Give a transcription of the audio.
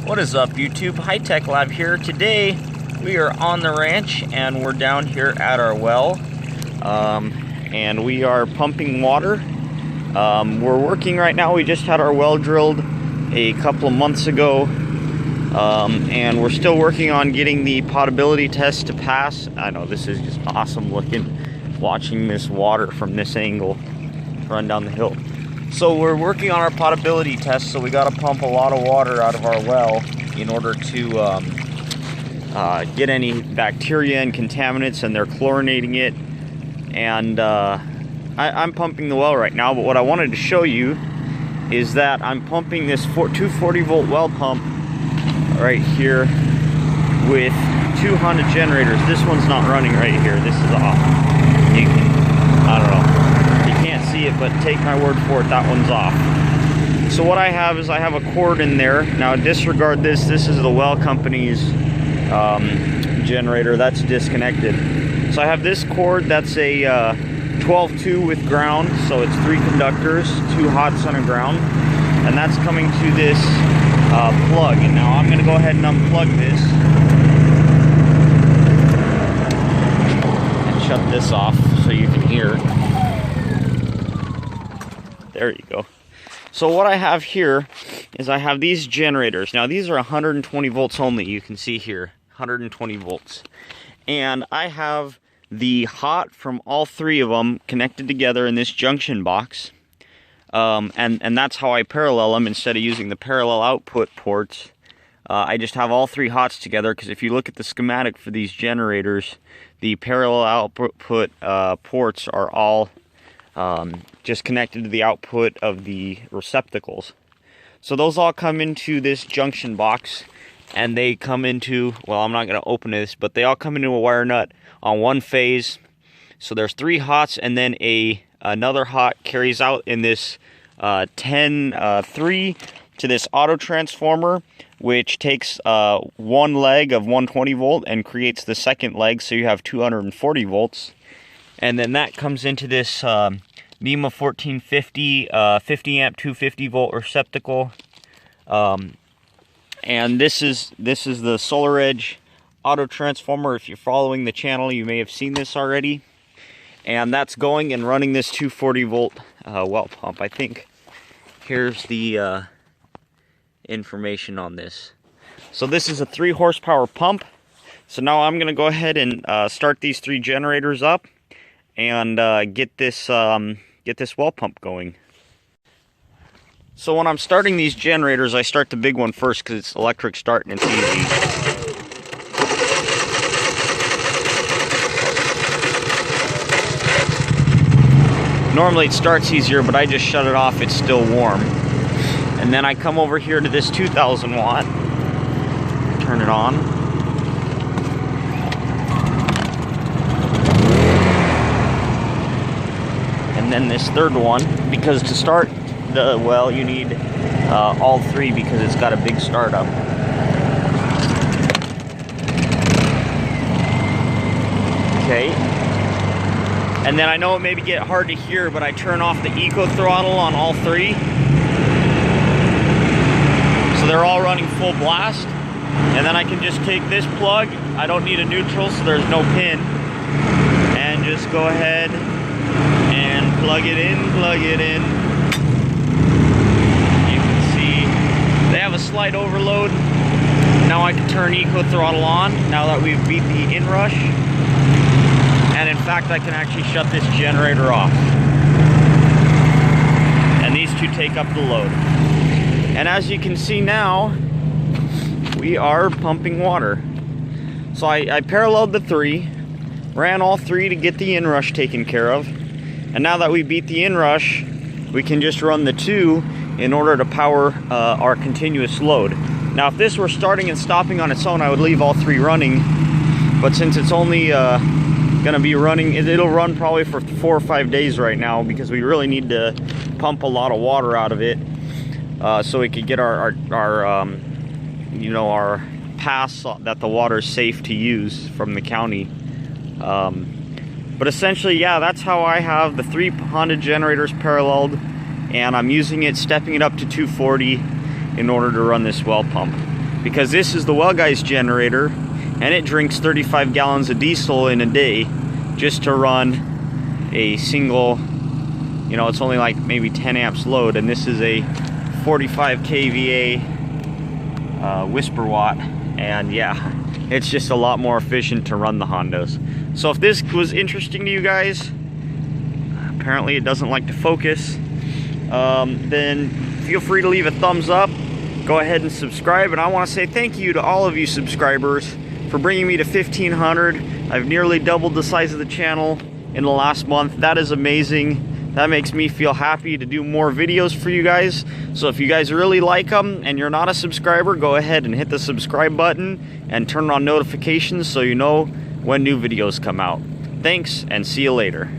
What is up, YouTube? High Tech Lab here. Today we are on the ranch and we're down here at our well, and we are pumping water. We're working right now. We just had our well drilled a couple of months ago, and we're still working on getting the potability test to pass. I know this is just awesome looking, watching this water from this angle run down the hill. So we're working on our potability test, so we got to pump a lot of water out of our well in order to get any bacteria and contaminants, and they're chlorinating it. And I'm pumping the well right now, but what I wanted to show you is that I'm pumping this 240 volt well pump right here with two Honda generators. This one's not running right here. This is off. You can, I don't know. Can't see it, but take my word for it, that one's off. So what I have is I have a cord in there. Now disregard this. This is the well company's generator. That's disconnected. So I have this cord that's a 12-2 with ground. So it's 3 conductors, 2 hots and a ground. And that's coming to this plug. And now I'm going to go ahead and unplug this. And shut this off so you can hear. There you go. So what I have here is I have these generators. Now these are 120 volts only. You can see here, 120 volts. And I have the hot from all 3 of them connected together in this junction box. And that's how I parallel them instead of using the parallel output ports. I just have all 3 hots together, because if you look at the schematic for these generators, the parallel output ports are all just connected to the output of the receptacles. So those all come into this junction box, and they come into, well, I'm not going to open this, but they all come into a wire nut on one phase. So there's 3 hots, and then another hot carries out in this 10-3 to this autotransformer, which takes one leg of 120 volt and creates the second leg, so you have 240 volts. And then that comes into this NEMA 1450 50 amp 250 volt receptacle, and this is the SolarEdge auto transformer. If you're following the channel, you may have seen this already, and that's going and running this 240 volt well pump. I think here's the information on this. So this is a 3 horsepower pump. So now I'm gonna go ahead and start these 3 generators up and get this well pump going. So when I'm starting these generators, I start the big one first because it's electric start and it's easy. Normally it starts easier, but I just shut it off. It's still warm. And then I come over here to this 2000 watt, turn it on. And then this third one, because to start the well you need all 3 because it's got a big startup. Okay. And then I know it may get hard to hear, but I turn off the eco throttle on all 3. So they're all running full blast. And then I can just take this plug. I don't need a neutral, so there's no pin. And just go ahead and plug it in, You can see they have a slight overload. Now I can turn eco throttle on now that we've beat the inrush. And in fact, I can actually shut this generator off. And these 2 take up the load. And as you can see now, we are pumping water. So I paralleled the 3, ran all 3 to get the inrush taken care of. And now that we beat the inrush, we can just run the 2 in order to power our continuous load. Now if this were starting and stopping on its own, I would leave all 3 running. But since it's only going to be running, it'll run probably for 4 or 5 days right now, because we really need to pump a lot of water out of it so we could get our pass that the water is safe to use from the county. But essentially, yeah, that's how I have the 3 Honda generators paralleled, and I'm using it, stepping it up to 240 in order to run this well pump. because this is the Well Guys generator, and it drinks 35 gallons of diesel in a day just to run a single, you know, it's only like maybe 10 amps load, and this is a 45 kVA whisper watt, and yeah, it's just a lot more efficient to run the Hondas. So if this was interesting to you guys, apparently it doesn't like to focus, then feel free to leave a thumbs up, go ahead and subscribe, and I want to say thank you to all of you subscribers for bringing me to 1,500. I've nearly doubled the size of the channel in the last month. That is amazing. That makes me feel happy to do more videos for you guys. So if you guys really like them and you're not a subscriber, go ahead and hit the subscribe button and turn on notifications so you know when new videos come out. Thanks, and see you later.